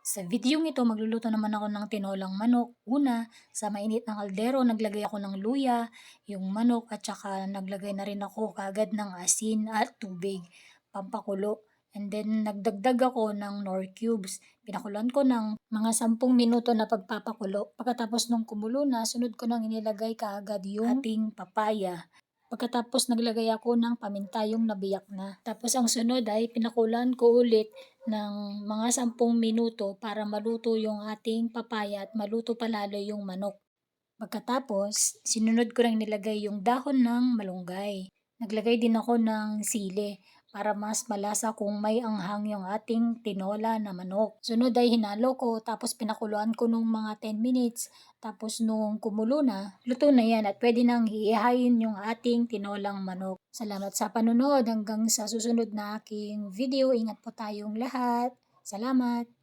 Sa videong ito, magluluto naman ako ng tinolang manok. Una, sa mainit na kaldero, naglagay ako ng luya, yung manok, at saka naglagay na rin ako kaagad ng asin at tubig, pampakulo. And then, nagdagdag ako ng nor cubes. Pinakuloan ko ng mga 10 minuto na pagpapakulo. Pagkatapos nung kumulo na, sunod ko nang inilagay kaagad yung ating papaya. Pagkatapos naglagay ako ng paminta yung nabiyak na. Tapos ang sunod ay pinakulan ko ulit ng mga 10 minuto para maluto yung ating papaya at maluto palalo yung manok. Pagkatapos, sinunod ko lang nilagay yung dahon ng malunggay. Naglagay din ako ng sili para mas malasa kung may anghang yung ating tinola na manok. Sunod ay hinalo ko tapos pinakuluan ko nung mga 10 minutes. Tapos nung kumulo na, luto na yan at pwede nang hihayin yung ating tinolang manok. Salamat sa panonood hanggang sa susunod na aking video. Ingat po tayong lahat. Salamat!